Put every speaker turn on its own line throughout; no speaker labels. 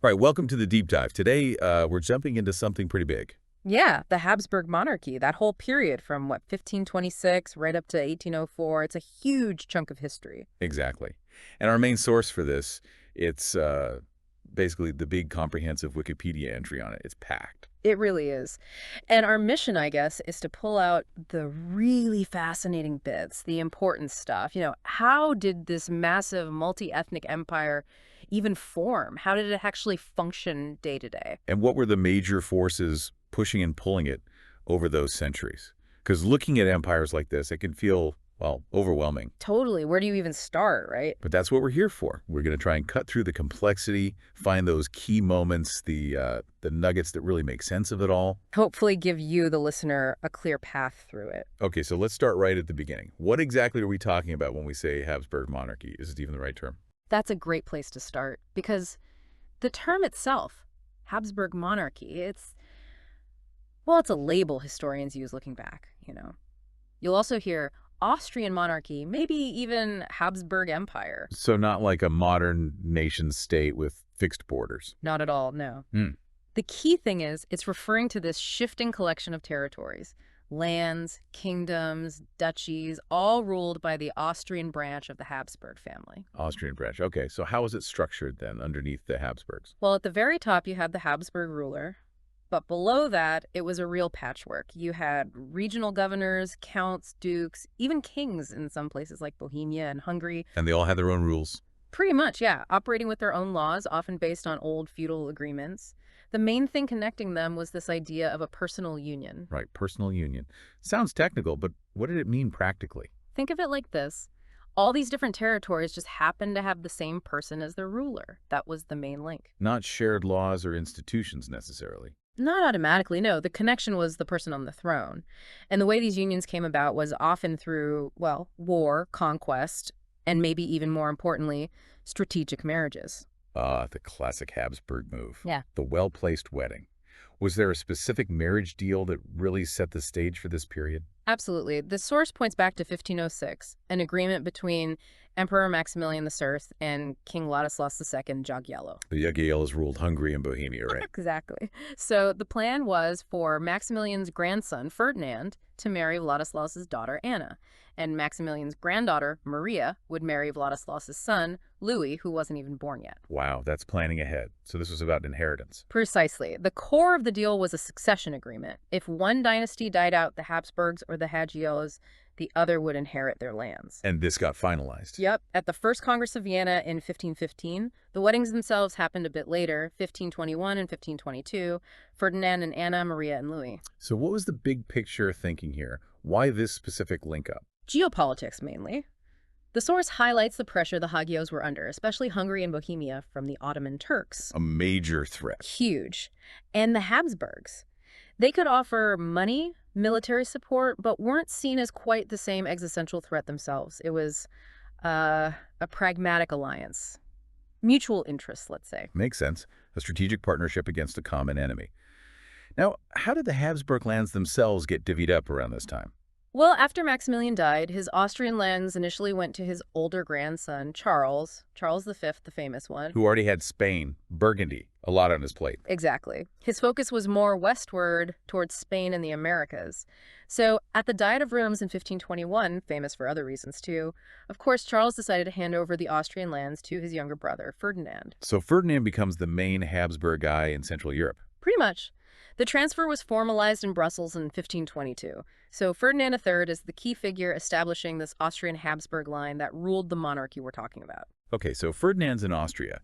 All right, welcome to the deep dive. Today, we're jumping into something pretty big.
Yeah, the Habsburg Monarchy, that whole period from 1526 right up to 1804, it's a huge chunk of history.
Exactly. And our main source for this, it's basically the big comprehensive Wikipedia entry on it. It's packed.
It really is. And our mission, I guess, is to pull out the really fascinating bits, the important stuff. How did this massive multi-ethnic empire even form? How did it actually function day to day?
And what were the major forces pushing and pulling it over those centuries? Because looking at empires like this, it can feel, well, overwhelming.
Totally. Where do you even start, right?
But that's what we're here for. We're going to try and cut through the complexity, find those key moments, the nuggets that really make sense of it all.
Hopefully give you, the listener, a clear path through it.
Okay, so let's start right at the beginning. What exactly are we talking about when we say Habsburg monarchy? Is it even the right term?
That's a great place to start because the term itself, Habsburg Monarchy, it's a label historians use looking back. You'll also hear Austrian monarchy, maybe even Habsburg Empire.
So not like a modern nation state with fixed borders.
Not at all, no.
Hmm.
The key thing is it's referring to this shifting collection of territories, lands, kingdoms, duchies, all ruled by the Austrian branch of the Habsburg family.
Austrian branch. Okay, so how is it structured then underneath the Habsburgs?
Well, at the very top, you had the Habsburg ruler. But below that, it was a real patchwork. You had regional governors, counts, dukes, even kings in some places like Bohemia and Hungary.
And they all had their own rules.
Pretty much, yeah, operating with their own laws, often based on old feudal agreements. The main thing connecting them was this idea of a personal union.
Right, personal union. Sounds technical, but what did it mean practically?
Think of it like this. All these different territories just happened to have the same person as their ruler. That was the main link.
Not shared laws or institutions necessarily.
Not automatically, no. The connection was the person on the throne. And the way these unions came about was often through, well, war, conquest, and maybe even more importantly, strategic marriages.
The classic Habsburg move.
Yeah.
The well-placed wedding. Was there a specific marriage deal that really set the stage for this period?
Absolutely. The source points back to 1506, an agreement between Emperor Maximilian I and King Ladislaus II Jagiello.
The Jagiellos ruled Hungary and Bohemia, right?
Exactly. So the plan was for Maximilian's grandson, Ferdinand, to marry Vladislaus's daughter, Anna. And Maximilian's granddaughter, Maria, would marry Vladislaus's son, Louis, who wasn't even born yet.
Wow, that's planning ahead. So this was about inheritance.
Precisely. The core of the deal was a succession agreement. If one dynasty died out, the Habsburgs or the Jagiellos, the other would inherit their lands.
And this got finalized.
Yep. At the First Congress of Vienna in 1515, the weddings themselves happened a bit later, 1521 and 1522, Ferdinand and Anna, Maria and Louis.
So what was the big picture thinking here? Why this specific link up?
Geopolitics, mainly. The source highlights the pressure the Hagios were under, especially Hungary and Bohemia, from the Ottoman Turks.
A major threat.
Huge. And the Habsburgs. They could offer money, military support, but weren't seen as quite the same existential threat themselves. It was a pragmatic alliance. Mutual interests, let's say.
Makes sense. A strategic partnership against a common enemy. Now, how did the Habsburg lands themselves get divvied up around this time?
Well, after Maximilian died, his Austrian lands initially went to his older grandson, Charles V, the famous one.
Who already had Spain, Burgundy, a lot on his plate.
Exactly. His focus was more westward towards Spain and the Americas. So at the Diet of Reims in 1521, famous for other reasons too, of course, Charles decided to hand over the Austrian lands to his younger brother, Ferdinand.
So Ferdinand becomes the main Habsburg guy in Central Europe.
Pretty much. The transfer was formalized in Brussels in 1522. So Ferdinand III is the key figure establishing this Austrian Habsburg line that ruled the monarchy we're talking about.
Okay, so Ferdinand's in Austria,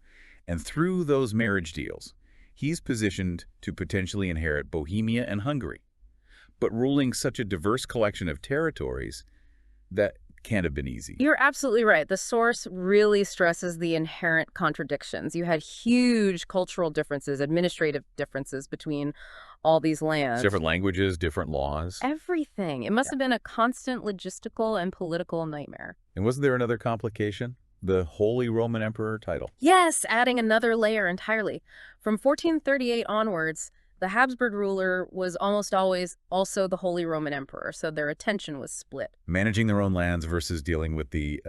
and through those marriage deals, he's positioned to potentially inherit Bohemia and Hungary. But ruling such a diverse collection of territories, that can't have been easy.
You're absolutely right. The source really stresses the inherent contradictions. You had huge cultural differences, administrative differences between all these lands.
Different languages, different laws.
Everything. It must have been a constant logistical and political nightmare.
And wasn't there another complication? The Holy Roman Emperor title.
Yes, adding another layer entirely. From 1438 onwards, the Habsburg ruler was almost always also the Holy Roman Emperor, so their attention was split.
Managing their own lands versus dealing with the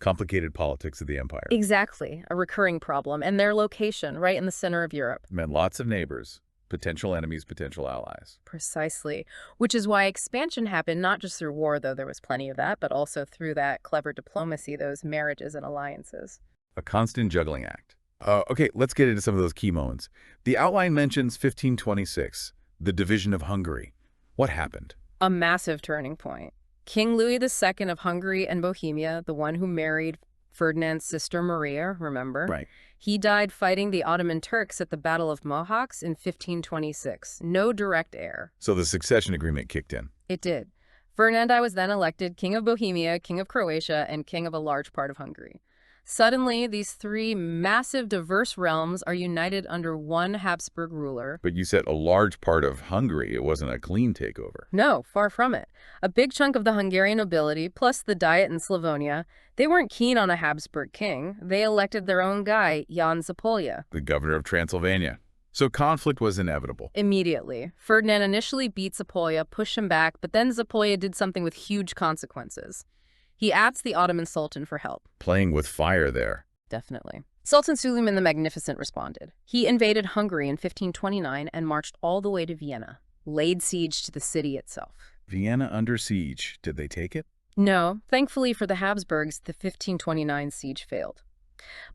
Complicated politics of the empire.
Exactly, a recurring problem, and their location, right in the center of Europe.
Meant lots of neighbors, potential enemies, potential allies.
Precisely, which is why expansion happened not just through war, though there was plenty of that, but also through that clever diplomacy, those marriages and alliances.
A constant juggling act. Okay, let's get into some of those key moments. The outline mentions 1526, the division of Hungary. What happened?
A massive turning point. King Louis II of Hungary and Bohemia, the one who married Ferdinand's sister Maria, remember?
Right.
He died fighting the Ottoman Turks at the Battle of Mohacs in 1526. No direct heir.
So the succession agreement kicked in.
It did. Ferdinand I was then elected King of Bohemia, King of Croatia, and King of a large part of Hungary. Suddenly, these three massive, diverse realms are united under one Habsburg ruler.
But you said a large part of Hungary. It wasn't a clean takeover.
No, far from it. A big chunk of the Hungarian nobility, plus the Diet in Slavonia, they weren't keen on a Habsburg king. They elected their own guy, Jan Zapolya.
The governor of Transylvania. So conflict was inevitable.
Immediately. Ferdinand initially beat Zapolya, pushed him back, but then Zapolya did something with huge consequences. He asked the Ottoman Sultan for help.
Playing with fire there.
Definitely. Sultan Suleiman the Magnificent responded. He invaded Hungary in 1529 and marched all the way to Vienna, laid siege to the city itself.
Vienna under siege. Did they take it?
No, thankfully for the Habsburgs, the 1529 siege failed.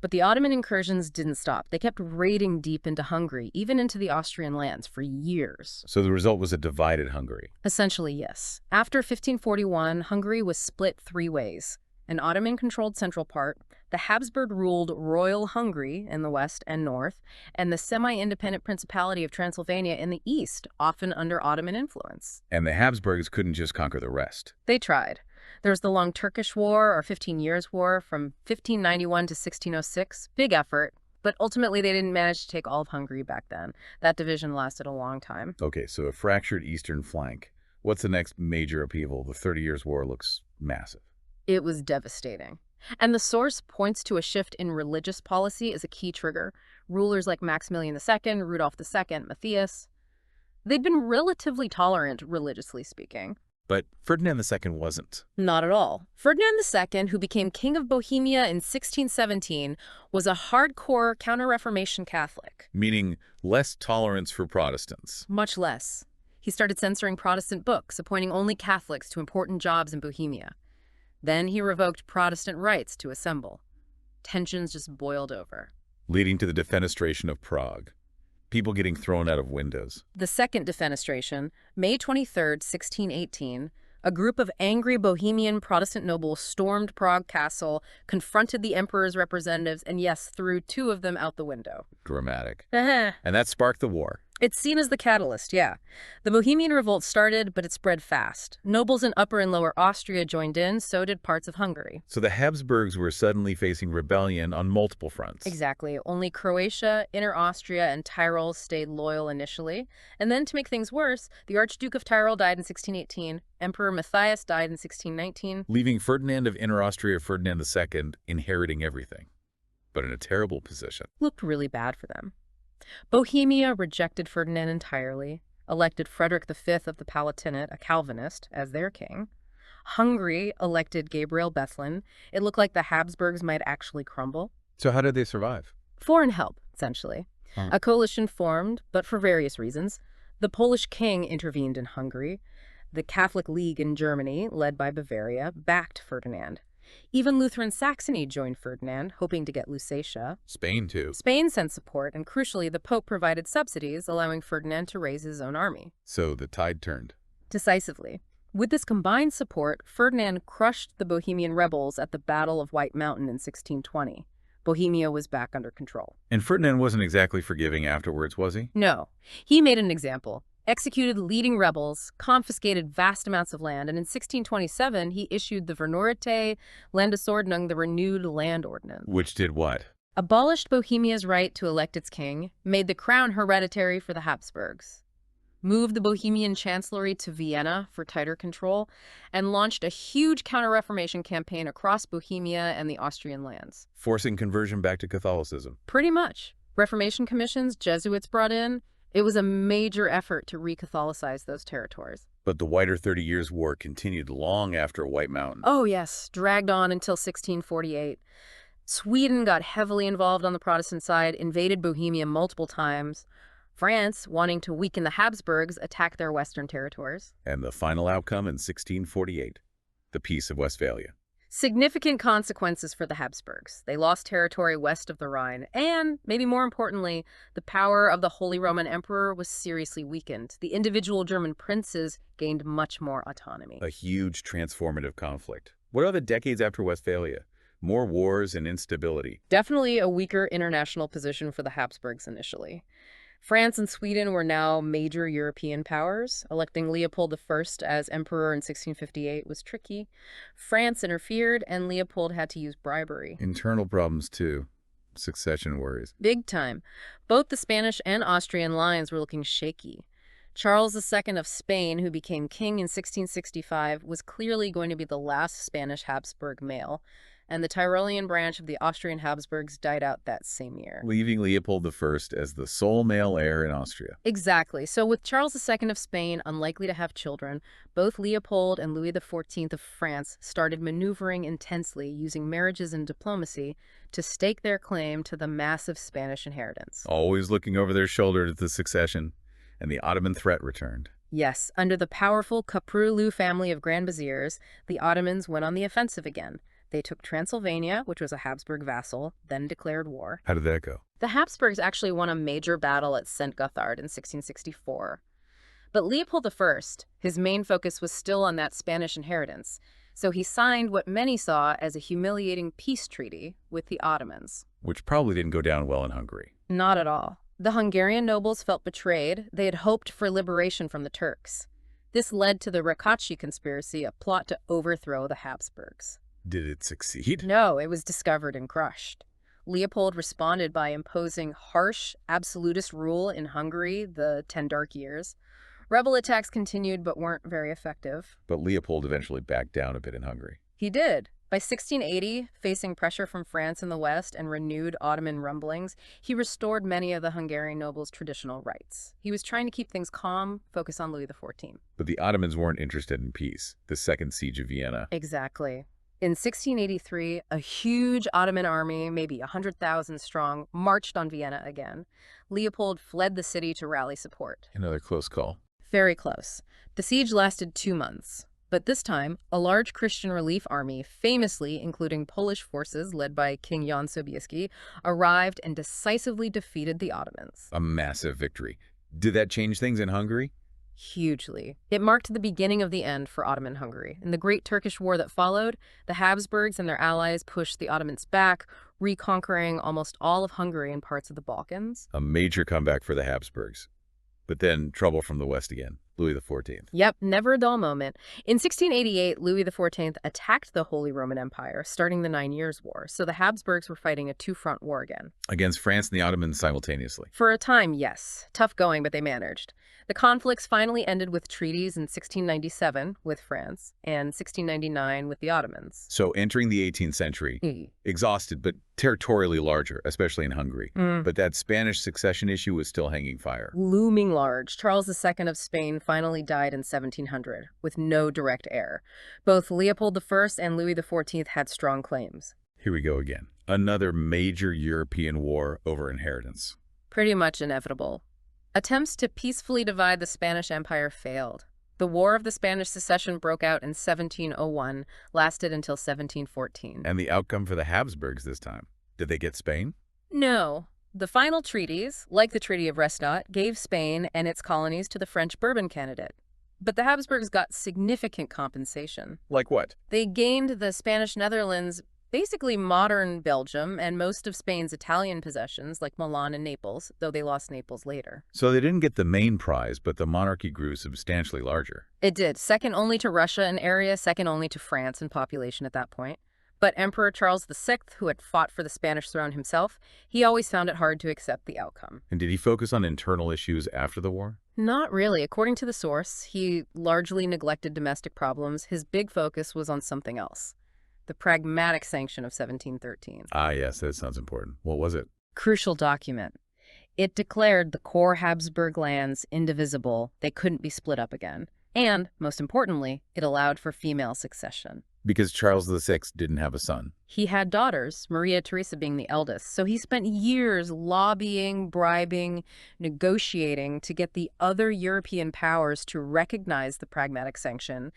But the Ottoman incursions didn't stop. They kept raiding deep into Hungary, even into the Austrian lands, for years.
So the result was a divided Hungary.
Essentially, yes. After 1541, Hungary was split three ways. An Ottoman-controlled central part, the Habsburg-ruled Royal Hungary in the west and north, and the semi-independent Principality of Transylvania in the east, often under Ottoman influence.
And the Habsburgs couldn't just conquer the rest.
They tried. There was the Long Turkish War, or 15 Years' War, from 1591 to 1606. Big effort, but ultimately they didn't manage to take all of Hungary back then. That division lasted a long time.
Okay, so a fractured eastern flank. What's the next major upheaval? The 30 Years' War looks massive.
It was devastating. And the source points to a shift in religious policy as a key trigger. Rulers like Maximilian II, Rudolph II, Matthias, they'd been relatively tolerant, religiously speaking.
But Ferdinand II wasn't.
Not at all. Ferdinand II, who became King of Bohemia in 1617, was a hardcore Counter-Reformation Catholic.
Meaning less tolerance for Protestants.
Much less. He started censoring Protestant books, appointing only Catholics to important jobs in Bohemia. Then he revoked Protestant rights to assemble. Tensions just boiled over.
Leading to the defenestration of Prague. People getting thrown out of windows.
The second defenestration, May 23, 1618, a group of angry Bohemian Protestant nobles stormed Prague Castle, confronted the emperor's representatives, and yes, threw two of them out the window.
Dramatic. And that sparked the war.
It's seen as the catalyst, yeah. The Bohemian Revolt started, but it spread fast. Nobles in Upper and Lower Austria joined in, so did parts of Hungary.
So the Habsburgs were suddenly facing rebellion on multiple fronts.
Exactly. Only Croatia, Inner Austria, and Tyrol stayed loyal initially. And then, to make things worse, the Archduke of Tyrol died in 1618, Emperor Matthias died in 1619.
Leaving Ferdinand of Inner Austria, Ferdinand II, inheriting everything. But in a terrible position.
Looked really bad for them. Bohemia rejected Ferdinand entirely, elected Frederick V of the Palatinate, a Calvinist, as their king. Hungary elected Gabriel Bethlen. It looked like the Habsburgs might actually crumble.
So how did they survive?
Foreign help, essentially. A coalition formed, but for various reasons. The Polish king intervened in Hungary. The Catholic League in Germany, led by Bavaria, backed Ferdinand. Even Lutheran Saxony joined Ferdinand, hoping to get Lusatia.
Spain, too.
Spain sent support, and crucially, the Pope provided subsidies, allowing Ferdinand to raise his own army.
So the tide turned.
Decisively. With this combined support, Ferdinand crushed the Bohemian rebels at the Battle of White Mountain in 1620. Bohemia was back under control.
And Ferdinand wasn't exactly forgiving afterwards, was he?
No. He made an example. Executed leading rebels, confiscated vast amounts of land, and in 1627 he issued the Vernorte Landesordnung, the renewed land ordinance.
Which did what?
Abolished Bohemia's right to elect its king, made the crown hereditary for the Habsburgs, moved the Bohemian chancellery to Vienna for tighter control, and launched a huge counter-reformation campaign across Bohemia and the Austrian lands.
Forcing conversion back to Catholicism.
Pretty much. Reformation commissions, Jesuits brought in. It was a major effort to re-Catholicize those territories.
But the wider 30 Years' War continued long after White Mountain.
Oh, yes, dragged on until 1648. Sweden got heavily involved on the Protestant side, invaded Bohemia multiple times. France, wanting to weaken the Habsburgs, attacked their western territories.
And the final outcome in 1648, the Peace of Westphalia.
Significant consequences for the Habsburgs. They lost territory west of the Rhine, and, maybe more importantly, the power of the Holy Roman Emperor was seriously weakened. The individual German princes gained much more autonomy.
A huge transformative conflict. What are the decades after Westphalia? More wars and instability.
Definitely a weaker international position for the Habsburgs initially. France and Sweden were now major European powers. Electing Leopold I as emperor in 1658 was tricky. France interfered, and Leopold had to use bribery.
Internal problems, too. Succession worries.
Big time. Both the Spanish and Austrian lines were looking shaky. Charles II of Spain, who became king in 1665, was clearly going to be the last Spanish Habsburg male, and the Tyrolean branch of the Austrian Habsburgs died out that same year.
Leaving Leopold I as the sole male heir in Austria.
Exactly. So with Charles II of Spain unlikely to have children, both Leopold and Louis XIV of France started maneuvering intensely, using marriages and diplomacy to stake their claim to the massive Spanish inheritance.
Always looking over their shoulder at the succession, and the Ottoman threat returned.
Yes, under the powerful Köprülü family of Grand Viziers, the Ottomans went on the offensive again. They took Transylvania, which was a Habsburg vassal, then declared war.
How did that go?
The Habsburgs actually won a major battle at St. Gothard in 1664. But Leopold I, his main focus was still on that Spanish inheritance, so he signed what many saw as a humiliating peace treaty with the Ottomans.
Which probably didn't go down well in Hungary.
Not at all. The Hungarian nobles felt betrayed. They had hoped for liberation from the Turks. This led to the Rákóczi conspiracy, a plot to overthrow the Habsburgs.
Did it succeed?
No, it was discovered and crushed. Leopold responded by imposing harsh, absolutist rule in Hungary, the 10 Dark Years. Rebel attacks continued but weren't very effective.
But Leopold eventually backed down a bit in Hungary.
He did. By 1680, facing pressure from France in the West and renewed Ottoman rumblings, he restored many of the Hungarian nobles' traditional rights. He was trying to keep things calm, focus on Louis XIV.
But the Ottomans weren't interested in peace. The Second Siege of Vienna.
Exactly. In 1683, a huge Ottoman army, maybe 100,000 strong, marched on Vienna again. Leopold fled the city to rally support.
Another close call.
Very close. The siege lasted 2 months. But this time, a large Christian relief army, famously including Polish forces led by King Jan Sobieski, arrived and decisively defeated the Ottomans.
A massive victory. Did that change things in Hungary?
Hugely. It marked the beginning of the end for Ottoman Hungary. In the Great Turkish War that followed, the Habsburgs and their allies pushed the Ottomans back, reconquering almost all of Hungary and parts of the Balkans.
A major comeback for the Habsburgs. But then trouble from the West again. Louis XIV.
Yep, never a dull moment. In 1688, Louis XIV attacked the Holy Roman Empire, starting the 9 Years' War, so the Habsburgs were fighting a two-front war again.
Against France and the Ottomans simultaneously.
For a time, yes. Tough going, but they managed. The conflicts finally ended with treaties in 1697 with France and 1699 with the Ottomans.
So entering the 18th century, exhausted but territorially larger, especially in Hungary. But that Spanish succession issue was still hanging fire.
Looming large. Charles II of Spain finally died in 1700 with no direct heir. Both Leopold I and Louis XIV had strong claims.
Here we go again. Another major European war over inheritance.
Pretty much inevitable. Attempts to peacefully divide the Spanish Empire failed. The War of the Spanish Succession broke out in 1701, lasted until 1714.
And the outcome for the Habsburgs this time? Did they get Spain?
No. The final treaties, like the Treaty of Restadt, gave Spain and its colonies to the French Bourbon candidate. But the Habsburgs got significant compensation.
Like what?
They gained the Spanish Netherlands, basically modern Belgium, and most of Spain's Italian possessions, like Milan and Naples, though they lost Naples later.
So they didn't get the main prize, but the monarchy grew substantially larger.
It did, second only to Russia in area, second only to France in population at that point. But Emperor Charles VI, who had fought for the Spanish throne himself, he always found it hard to accept the outcome.
And did he focus on internal issues after the war?
Not really. According to the source, he largely neglected domestic problems. His big focus was on something else. The Pragmatic Sanction of 1713.
Ah, yes, that sounds important. What was it?
Crucial document. It declared the core Habsburg lands indivisible. They couldn't be split up again. And, most importantly, it allowed for female succession.
Because Charles VI didn't have a son.
He had daughters, Maria Theresa being the eldest, so he spent years lobbying, bribing, negotiating to get the other European powers to recognize the Pragmatic Sanction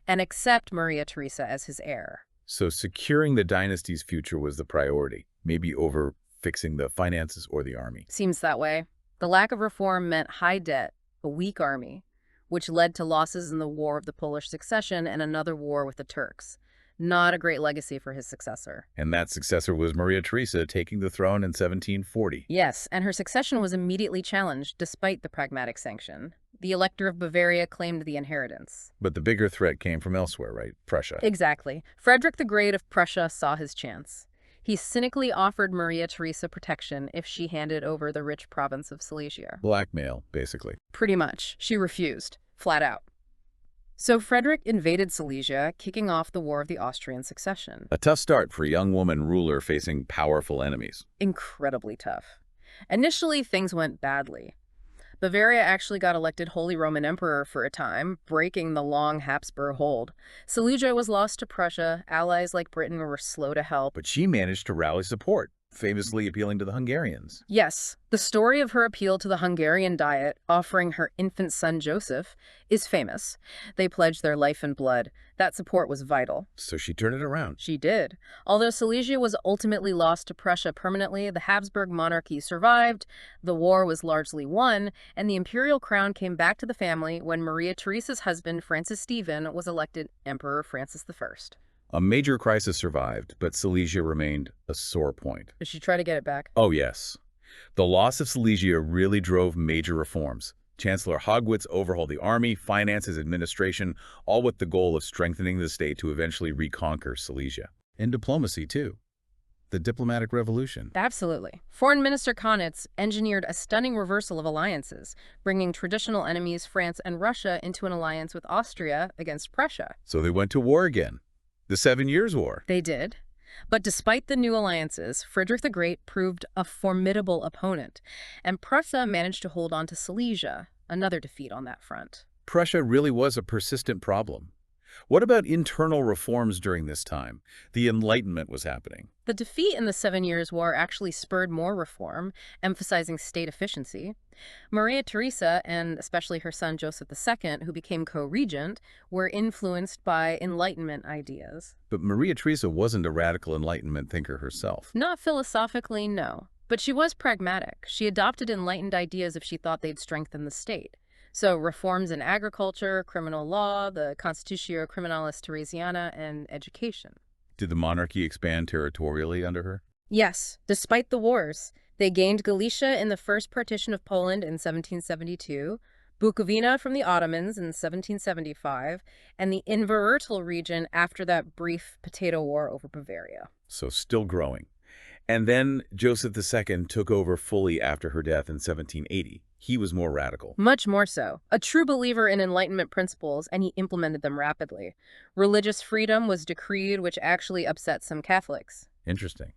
and accept Maria Theresa as his heir.
So securing the dynasty's future was the priority, maybe over fixing the finances or the army.
Seems that way. The lack of reform meant high debt, a weak army, which led to losses in the War of the Polish Succession and another war with the Turks. Not a great legacy for his successor.
And that successor was Maria Theresa, taking the throne in 1740.
Yes, and her succession was immediately challenged despite the Pragmatic Sanction. The Elector of Bavaria claimed the inheritance.
But the bigger threat came from elsewhere, right? Prussia.
Exactly. Frederick the Great of Prussia saw his chance. He cynically offered Maria Theresa protection if she handed over the rich province of Silesia.
Blackmail, basically.
Pretty much. She refused, flat out. So Frederick invaded Silesia, kicking off the War of the Austrian Succession.
A tough start for a young woman ruler facing powerful enemies.
Incredibly tough. Initially, things went badly. Bavaria actually got elected Holy Roman Emperor for a time, breaking the long Habsburg hold. Silesia was lost to Prussia. Allies like Britain were slow to help.
But she managed to rally support, famously appealing to the Hungarians.
Yes, the story of her appeal to the Hungarian Diet, offering her infant son Joseph, is famous. They pledged their life and blood. That support was vital.
So she turned it around.
She did. Although Silesia was ultimately lost to Prussia permanently, the Habsburg monarchy survived, the war was largely won, and the imperial crown came back to the family when Maria Theresa's husband, Francis Stephen, was elected Emperor Francis I.
A major crisis survived, but Silesia remained a sore point.
Did she try to get it back?
Oh, yes. The loss of Silesia really drove major reforms. Chancellor Haugwitz overhauled the army, finances, administration, all with the goal of strengthening the state to eventually reconquer Silesia. And diplomacy, too. The diplomatic revolution.
Absolutely. Foreign Minister Kaunitz engineered a stunning reversal of alliances, bringing traditional enemies France and Russia into an alliance with Austria against Prussia.
So they went to war again. The 7 Years' War.
They did. But despite the new alliances, Frederick the Great proved a formidable opponent, and Prussia managed to hold on to Silesia, another defeat on that front.
Prussia really was a persistent problem. What about internal reforms during this time? The Enlightenment was happening.
The defeat in the 7 Years' War actually spurred more reform, emphasizing state efficiency. Maria Theresa, and especially her son Joseph II, who became co-regent, were influenced by Enlightenment ideas.
But Maria Theresa wasn't a radical Enlightenment thinker herself.
Not philosophically, no. But she was pragmatic. She adopted Enlightened ideas if she thought they'd strengthen the state. So reforms in agriculture, criminal law, the Constitutio Criminalis Theresiana, and education.
Did the monarchy expand territorially under her?
Yes, despite the wars. They gained Galicia in the first partition of Poland in 1772, Bukovina from the Ottomans in 1775, and the Inverurtile region after that brief potato war over Bavaria.
So still growing. And then Joseph II took over fully after her death in 1780. He was more radical.
Much more so. A true believer in Enlightenment principles, and he implemented them rapidly. Religious freedom was decreed, which actually upset some Catholics.
Interesting.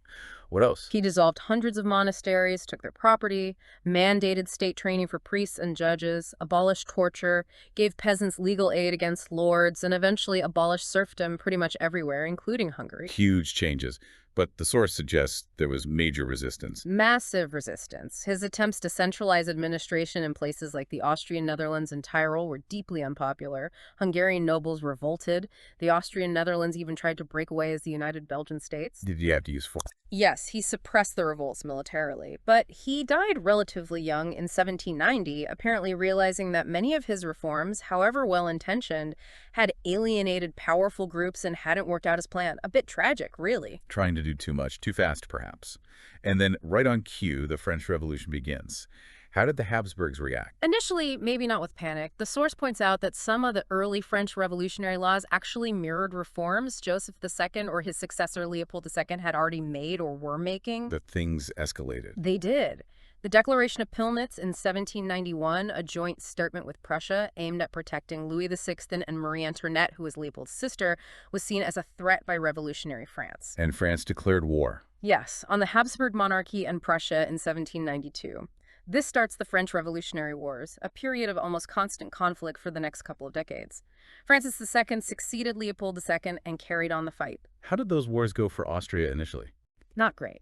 What else?
He dissolved hundreds of monasteries, took their property, mandated state training for priests and judges, abolished torture, gave peasants legal aid against lords, and eventually abolished serfdom pretty much everywhere, including Hungary.
Huge changes. But the source suggests there was major resistance.
Massive resistance. His attempts to centralize administration in places like the Austrian Netherlands and Tyrol were deeply unpopular. Hungarian nobles revolted. The Austrian Netherlands even tried to break away as the United Belgian States.
Did you have to use force?
Yes, he suppressed the revolts militarily, but he died relatively young in 1790, apparently realizing that many of his reforms, however well-intentioned, had alienated powerful groups and hadn't worked out as planned. A bit tragic, really.
Trying to do too much, too fast, perhaps. And then, right on cue, the French Revolution begins. How did the Habsburgs react?
Initially, maybe not with panic. The source points out that some of the early French revolutionary laws actually mirrored reforms Joseph II or his successor Leopold II had already made or were making.
But things escalated.
They did. The Declaration of Pillnitz in 1791, a joint statement with Prussia aimed at protecting Louis XVI and Marie Antoinette, who was Leopold's sister, was seen as a threat by revolutionary France.
And France declared war.
Yes, on the Habsburg Monarchy and Prussia in 1792. This starts the French Revolutionary Wars, a period of almost constant conflict for the next couple of decades. Francis II succeeded Leopold II and carried on the fight.
How did those wars go for Austria initially?
Not great.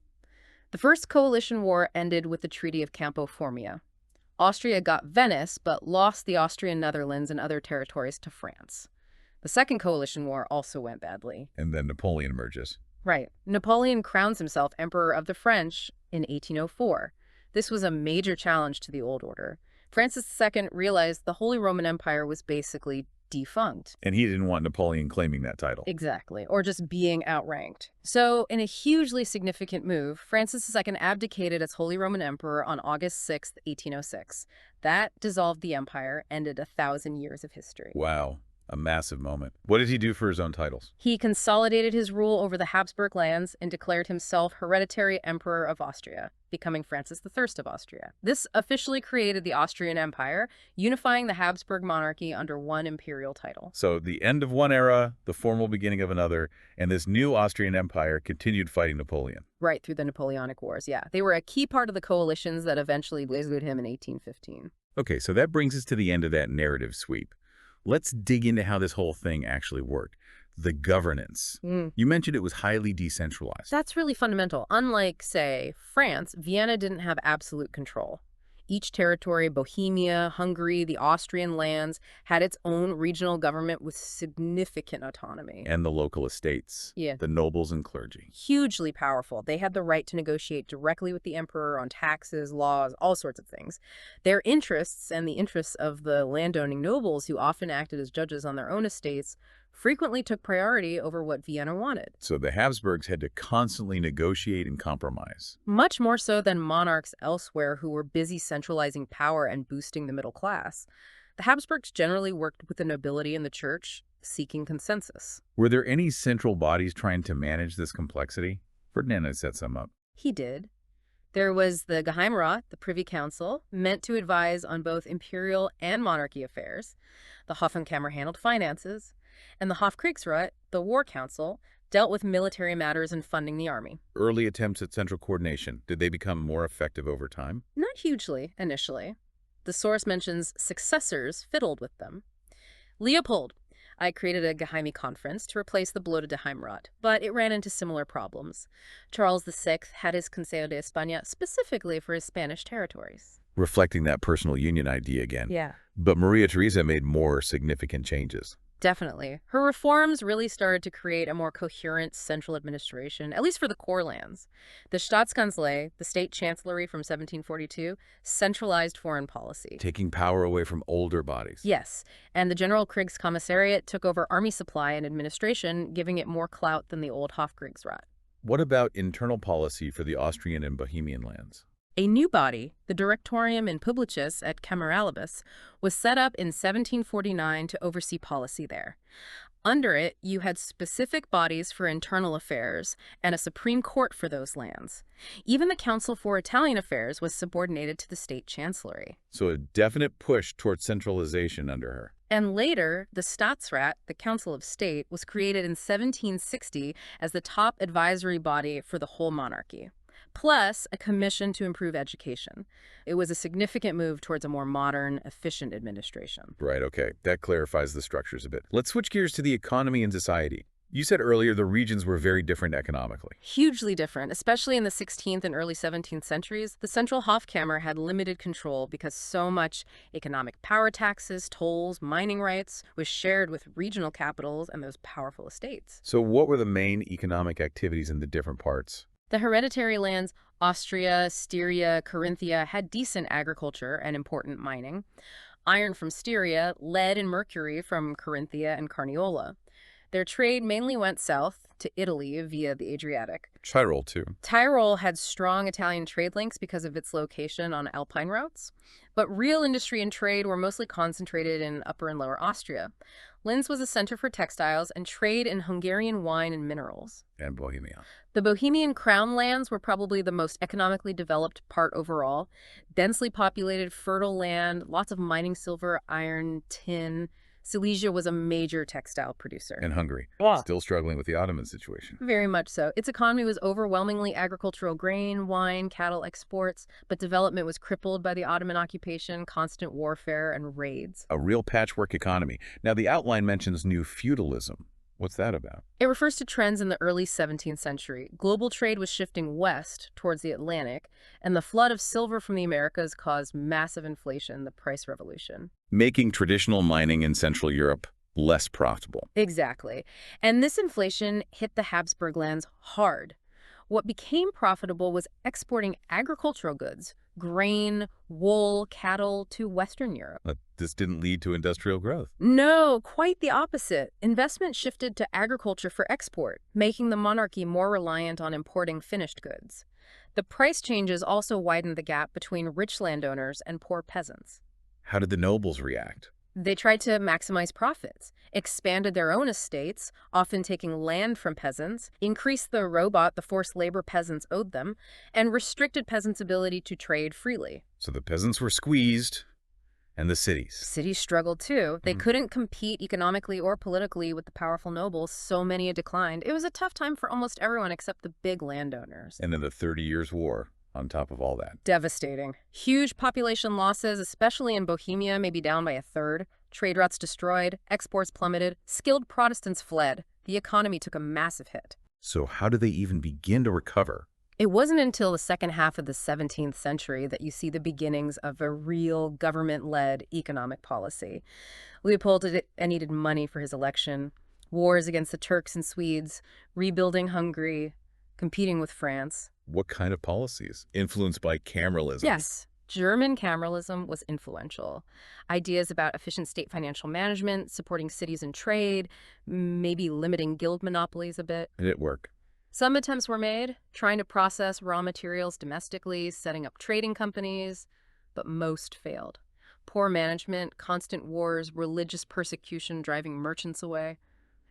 The First Coalition War ended with the Treaty of Campo Formio. Austria got Venice, but lost the Austrian Netherlands and other territories to France. The Second Coalition War also went badly.
And then Napoleon emerges.
Right. Napoleon crowns himself Emperor of the French in 1804. This was a major challenge to the old order. Francis II realized the Holy Roman Empire was basically defunct.
And he didn't want Napoleon claiming that title.
Exactly, or just being outranked. So, in a hugely significant move, Francis II abdicated as Holy Roman Emperor on August 6, 1806. That dissolved the empire, ended 1,000 years of history.
Wow, a massive moment. What did he do for his own titles?
He consolidated his rule over the Habsburg lands and declared himself hereditary Emperor of Austria, becoming Francis I of Austria. This officially created the Austrian Empire, unifying the Habsburg Monarchy under one imperial title.
So the end of one era, the formal beginning of another, and this new Austrian Empire continued fighting Napoleon.
Right through the Napoleonic Wars, yeah. They were a key part of the coalitions that eventually lasered him in 1815.
Okay, so that brings us to the end of that narrative sweep. Let's dig into how this whole thing actually worked. The governance. You mentioned it was highly decentralized.
That's really fundamental. Unlike, say, France, Vienna didn't have absolute control. Each territory, Bohemia, Hungary, the Austrian lands, had its own regional government with significant autonomy.
And the local estates.
Yeah.
The nobles and clergy.
Hugely powerful. They had the right to negotiate directly with the emperor on taxes, laws, all sorts of things. Their interests and the interests of the landowning nobles, who often acted as judges on their own estates, frequently took priority over what Vienna wanted.
So the Habsburgs had to constantly negotiate and compromise.
Much more so than monarchs elsewhere who were busy centralizing power and boosting the middle class. The Habsburgs generally worked with the nobility and the church, seeking consensus.
Were there any central bodies trying to manage this complexity? Ferdinand had set some up.
He did. There was the Geheimrat, the Privy Council, meant to advise on both imperial and monarchy affairs. The Hofenkammer handled finances. And the Hofkriegsrat, the War Council, dealt with military matters and funding the army.
Early attempts at central coordination, did they become more effective over time?
Not hugely, initially. The source mentions successors fiddled with them. Leopold, I created a Geheime Conference to replace the bloated Geheimrat, but it ran into similar problems. Charles VI had his Consejo de España specifically for his Spanish territories.
Reflecting that personal union idea again.
Yeah.
But Maria Theresa made more significant changes.
Definitely. Her reforms really started to create a more coherent central administration, at least for the core lands. The Staatskanzlei, the state chancellery from 1742, centralized foreign policy.
Taking power away from older bodies.
Yes, and the General Kriegskommissariat took over army supply and administration, giving it more clout than the old Hofkriegsrat.
What about internal policy for the Austrian and Bohemian lands?
A new body, the Directorium in Publicis et Cameralibus, was set up in 1749 to oversee policy there. Under it, you had specific bodies for internal affairs and a Supreme Court for those lands. Even the Council for Italian Affairs was subordinated to the state chancellery.
So a definite push towards centralization under her.
And later, the Staatsrat, the Council of State, was created in 1760 as the top advisory body for the whole monarchy, plus a commission to improve education. It was a significant move towards a more modern, efficient administration.
Right, okay. That clarifies the structures a bit. Let's switch gears to the economy and society. You said earlier the regions were very different economically.
Hugely different, especially in the 16th and early 17th centuries. The Central Hofkammer had limited control because so much economic power, taxes, tolls, mining rights was shared with regional capitals and those powerful estates.
So what were the main economic activities in the different parts?
The hereditary lands, Austria, Styria, Carinthia, had decent agriculture and important mining. Iron from Styria, lead and mercury from Carinthia and Carniola. Their trade mainly went south to Italy via the Adriatic.
Tyrol, too.
Tyrol had strong Italian trade links because of its location on alpine routes, but real industry and trade were mostly concentrated in Upper and Lower Austria. Linz was a center for textiles and trade in Hungarian wine and minerals.
And Bohemia.
The Bohemian crown lands were probably the most economically developed part overall. Densely populated, fertile land, lots of mining silver, iron, tin, Silesia was a major textile producer.
And Hungary,
Yeah.
still struggling with the Ottoman situation.
Very much so. Its economy was overwhelmingly agricultural grain, wine, cattle exports, but development was crippled by the Ottoman occupation, constant warfare, and raids.
A real patchwork economy. Now, the outline mentions new feudalism. What's that about?
It refers to trends in the early 17th century. Global trade was shifting west towards the Atlantic, and the flood of silver from the Americas caused massive inflation, the price revolution.
Making traditional mining in Central Europe less profitable.
Exactly. And this inflation hit the Habsburg lands hard. What became profitable was exporting agricultural goods, grain, wool, cattle, to Western Europe.
But this didn't lead to industrial growth.
No, quite the opposite. Investment shifted to agriculture for export, making the monarchy more reliant on importing finished goods. The price changes also widened the gap between rich landowners and poor peasants.
How did the nobles react?
They tried to maximize profits, expanded their own estates, often taking land from peasants, increased the robot the forced labor peasants owed them, and restricted peasants' ability to trade freely.
So the peasants were squeezed, and the cities.
Cities struggled too. They couldn't compete economically or politically with the powerful nobles. So many had declined. It was a tough time for almost everyone except the big landowners.
And then the 30 Years' War on top of all that.
Devastating. Huge population losses, especially in Bohemia, maybe down by a third. Trade routes destroyed, exports plummeted, skilled Protestants fled. The economy took a massive hit.
So how do they even begin to recover?
It wasn't until the second half of the 17th century that you see the beginnings of a real government-led economic policy. Leopold needed money for his election, wars against the Turks and Swedes, rebuilding Hungary, competing with France.
What kind of policies? Influenced by cameralism?
Yes, German cameralism was influential. Ideas about efficient state financial management, supporting cities and trade, maybe limiting guild monopolies a bit.
Did it work?
Some attempts were made, trying to process raw materials domestically, setting up trading companies, but most failed. Poor management, constant wars, religious persecution driving merchants away.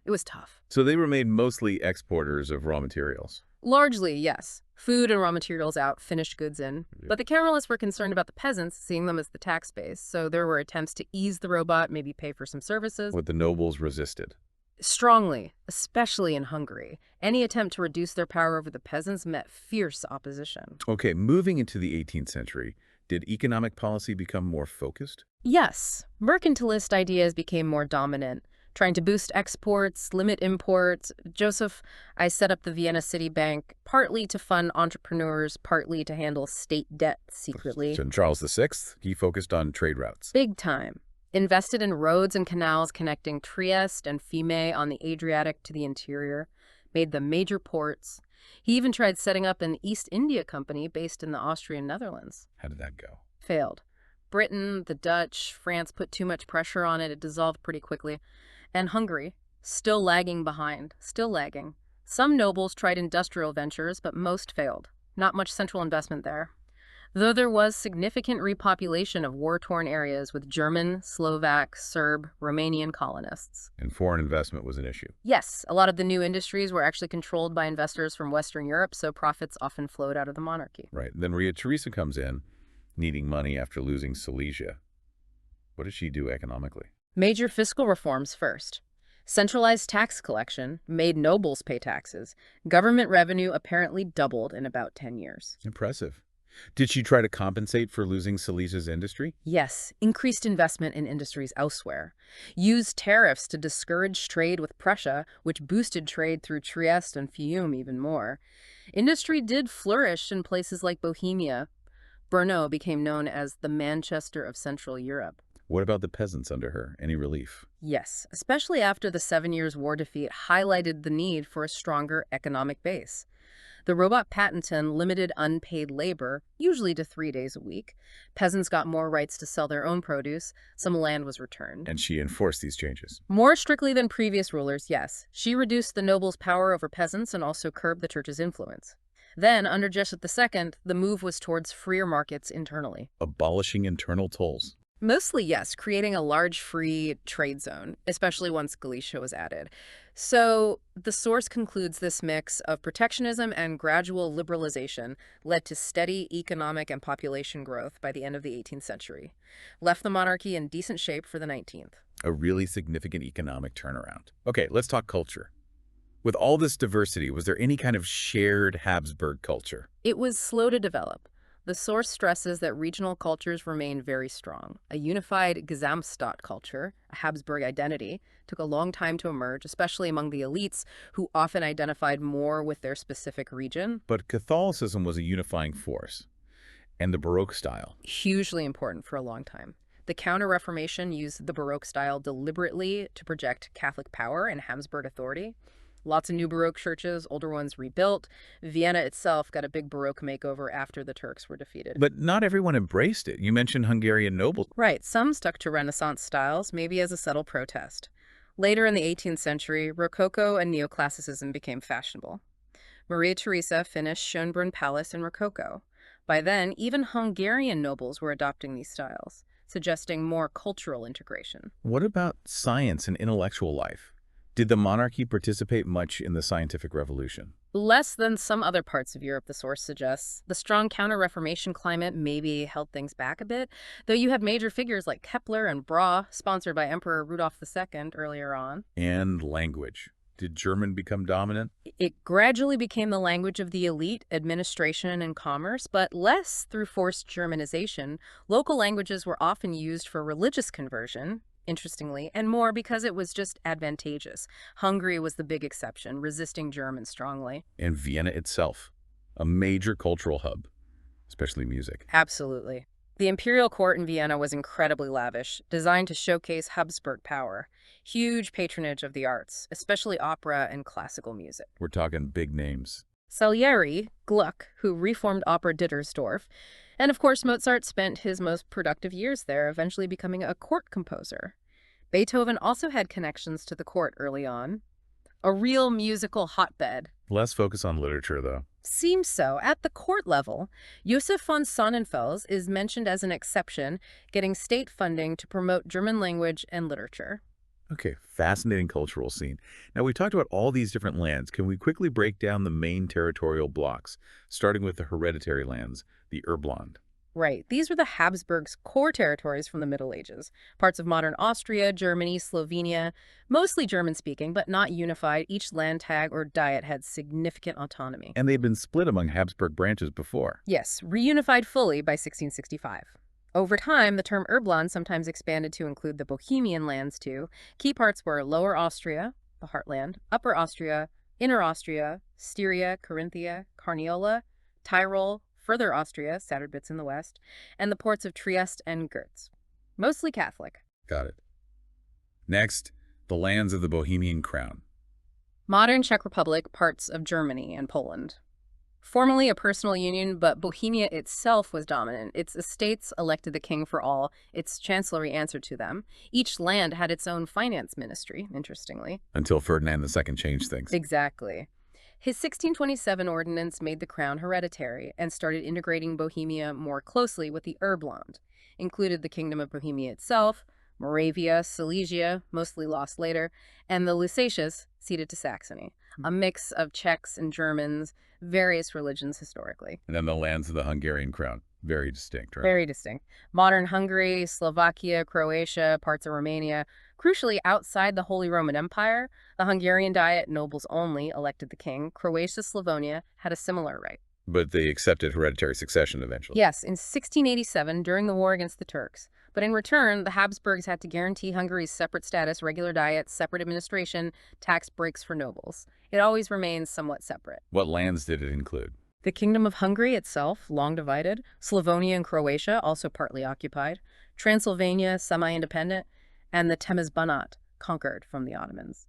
It was tough.
So they were made mostly exporters of raw materials.
Largely, yes. Food and raw materials out, finished goods in. But the Cameralists were concerned about the peasants, seeing them as the tax base, so there were attempts to ease the robot, maybe pay for some services.
What the nobles resisted.
Strongly, especially in Hungary. Any attempt to reduce their power over the peasants met fierce opposition.
Okay, moving into the 18th century, did economic policy become more focused?
Yes, mercantilist ideas became more dominant, trying to boost exports, limit imports. I set up the Vienna City Bank partly to fund entrepreneurs, partly to handle state debt secretly.
And Charles VI, he focused on trade routes.
Big time. Invested in roads and canals connecting Trieste and Fiume on the Adriatic to the interior, made them major ports. He even tried setting up an East India Company based in the Austrian Netherlands.
How did that go?
Failed. Britain, the Dutch, France put too much pressure on it. It dissolved pretty quickly. And Hungary, still lagging behind, still lagging. Some nobles tried industrial ventures, but most failed. Not much central investment there. Though there was significant repopulation of war-torn areas with German, Slovak, Serb, Romanian colonists.
And foreign investment was an issue.
Yes, a lot of the new industries were actually controlled by investors from Western Europe, so profits often flowed out of the monarchy.
Right. Then Maria Theresa comes in, needing money after losing Silesia. What does she do economically?
Major fiscal reforms first. Centralized tax collection made nobles pay taxes. Government revenue apparently doubled in about 10 years.
Impressive. Did she try to compensate for losing Silesia's industry?
Yes, increased investment in industries elsewhere. Used tariffs to discourage trade with Prussia, which boosted trade through Trieste and Fiume even more. Industry did flourish in places like Bohemia. Brno became known as the Manchester of Central Europe.
What about the peasants under her? Any relief?
Yes, especially after the 7 Years' War defeat highlighted the need for a stronger economic base. The robot patented limited unpaid labor, usually to 3 days a week. Peasants got more rights to sell their own produce. Some land was returned.
And she enforced these changes.
More strictly than previous rulers, yes. She reduced the nobles' power over peasants and also curbed the church's influence. Then, under Jessup II, the move was towards freer markets internally.
Abolishing internal tolls.
Mostly, yes, creating a large free trade zone, especially once Galicia was added. So the source concludes this mix of protectionism and gradual liberalization led to steady economic and population growth by the end of the 18th century, left the monarchy in decent shape for the 19th.
A really significant economic turnaround. Okay, let's talk culture. With all this diversity, was there any kind of shared Habsburg culture?
It was slow to develop. The source stresses that regional cultures remain very strong. A unified Gesamtstaat culture, a Habsburg identity, took a long time to emerge, especially among the elites who often identified more with their specific region.
But Catholicism was a unifying force, and the Baroque style.
Hugely important for a long time. The Counter-Reformation used the Baroque style deliberately to project Catholic power and Habsburg authority. Lots of new Baroque churches, older ones rebuilt. Vienna itself got a big Baroque makeover after the Turks were defeated.
But not everyone embraced it. You mentioned Hungarian nobles.
Right, some stuck to Renaissance styles, maybe as a subtle protest. Later in the 18th century, Rococo and Neoclassicism became fashionable. Maria Theresa finished Schönbrunn Palace in Rococo. By then, even Hungarian nobles were adopting these styles, suggesting more cultural integration.
What about science and intellectual life? Did the monarchy participate much in the scientific revolution?
Less than some other parts of Europe, the source suggests. The strong Counter-Reformation climate maybe held things back a bit, though you had major figures like Kepler and Brahe, sponsored by Emperor Rudolf II earlier on.
And language. Did German become dominant?
It gradually became the language of the elite, administration, and commerce, but less through forced Germanization. Local languages were often used for religious conversion, interestingly, and more because it was just advantageous. Hungary was the big exception, resisting German strongly.
And Vienna itself, a major cultural hub, especially music.
Absolutely. The imperial court in Vienna was incredibly lavish, designed to showcase Habsburg power. Huge patronage of the arts, especially opera and classical music.
We're talking big names.
Salieri, Gluck, who reformed Opera Dittersdorf, and of course Mozart spent his most productive years there, eventually becoming a court composer. Beethoven also had connections to the court early on. A real musical hotbed.
Less focus on literature, though.
Seems so. At the court level, Josef von Sonnenfels is mentioned as an exception, getting state funding to promote German language and literature.
Okay, fascinating cultural scene. Now, we've talked about all these different lands. Can we quickly break down the main territorial blocks, starting with the hereditary lands, the Erbland?
Right. These were the Habsburgs' core territories from the Middle Ages. Parts of modern Austria, Germany, Slovenia, mostly German-speaking, but not unified. Each landtag or diet had significant autonomy.
And they'd been split among Habsburg branches before.
Yes, reunified fully by 1665. Over time, the term Erbland sometimes expanded to include the Bohemian lands, too. Key parts were Lower Austria, the heartland, Upper Austria, Inner Austria, Styria, Carinthia, Carniola, Tyrol, Further Austria, scattered bits in the west, and the ports of Trieste and Graz. Mostly Catholic.
Got it. Next, the lands of the Bohemian Crown.
Modern Czech Republic, parts of Germany and Poland. Formerly a personal union, but Bohemia itself was dominant. Its estates elected the king for all. Its chancellery answered to them. Each land had its own finance ministry, interestingly.
Until Ferdinand II changed things.
Exactly. His 1627 ordinance made the crown hereditary and started integrating Bohemia more closely with the Erbland. Included the Kingdom of Bohemia itself, Moravia, Silesia, mostly lost later, and the Lusatias, ceded to Saxony. A mix of Czechs and Germans, various religions historically.
And then the lands of the Hungarian Crown. Very distinct, right?
Very distinct. Modern Hungary, Slovakia, Croatia, parts of Romania. Crucially, outside the Holy Roman Empire, the Hungarian Diet, nobles only, elected the king. Croatia, Slavonia had a similar right.
But they accepted hereditary succession eventually.
Yes, in 1687, during the war against the Turks. But in return, the Habsburgs had to guarantee Hungary's separate status, regular diet, separate administration, tax breaks for nobles. It always remains somewhat separate.
What lands did it include?
The Kingdom of Hungary itself, long divided. Slavonia and Croatia, also partly occupied. Transylvania, semi-independent. And the Temesbanat, conquered from the Ottomans.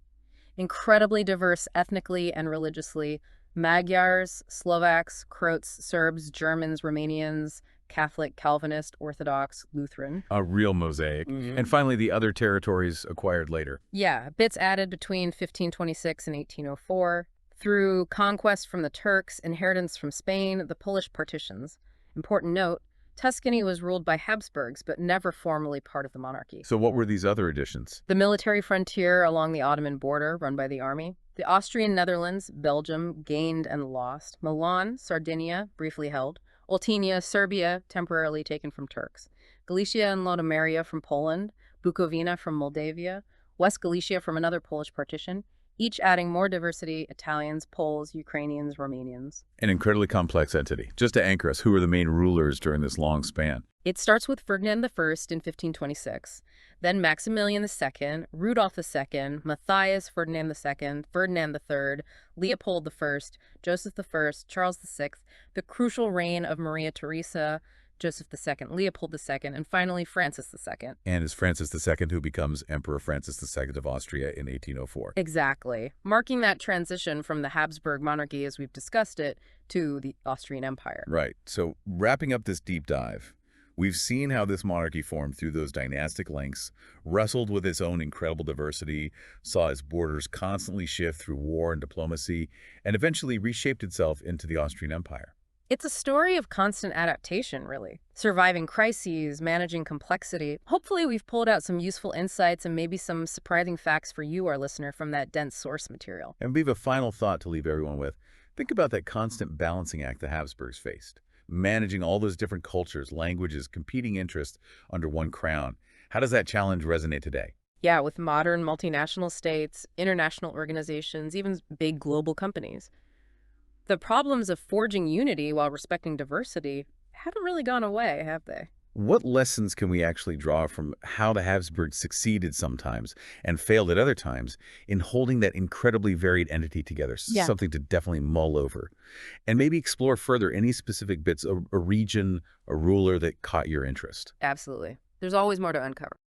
Incredibly diverse ethnically and religiously. Magyars, Slovaks, Croats, Serbs, Germans, Romanians, Catholic, Calvinist, Orthodox, Lutheran.
A real mosaic. And finally, the other territories acquired later.
Yeah, bits added between 1526 and 1804. Through conquest from the Turks, inheritance from Spain, the Polish partitions. Important note, Tuscany was ruled by Habsburgs, but never formally part of the monarchy.
So what were these other additions?
The military frontier along the Ottoman border, run by the army. The Austrian Netherlands, Belgium, gained and lost. Milan, Sardinia, briefly held. Oltenia, Serbia, temporarily taken from Turks. Galicia and Lodomeria from Poland. Bukovina from Moldavia. West Galicia from another Polish partition, each adding more diversity: Italians, Poles, Ukrainians, Romanians.
An incredibly complex entity. Just to anchor us, who were the main rulers during this long span?
It starts with Ferdinand I in 1526, then Maximilian II, Rudolph II, Matthias Ferdinand II, Ferdinand III, Leopold I, Joseph I, Charles VI, the crucial reign of Maria Theresa, Joseph II, Leopold II, and finally Francis II.
And is Francis II who becomes Emperor Francis II of Austria in 1804.
Exactly, marking that transition from the Habsburg monarchy, as we've discussed it, to the Austrian Empire.
Right. So wrapping up this deep dive, we've seen how this monarchy formed through those dynastic links, wrestled with its own incredible diversity, saw its borders constantly shift through war and diplomacy, and eventually reshaped itself into the Austrian Empire.
It's a story of constant adaptation, really. Surviving crises, managing complexity. Hopefully we've pulled out some useful insights and maybe some surprising facts for you, our listener, from that dense source material.
And we have a final thought to leave everyone with. Think about that constant balancing act the Habsburgs faced, managing all those different cultures, languages, competing interests under one crown. How does that challenge resonate today?
Yeah, with modern multinational states, international organizations, even big global companies. The problems of forging unity while respecting diversity haven't really gone away, have they?
What lessons can we actually draw from how the Habsburgs succeeded sometimes and failed at other times in holding that incredibly varied entity together?
Yeah.
Something to definitely mull over. And maybe explore further any specific bits, a region, a ruler that caught your interest.
Absolutely. There's always more to uncover.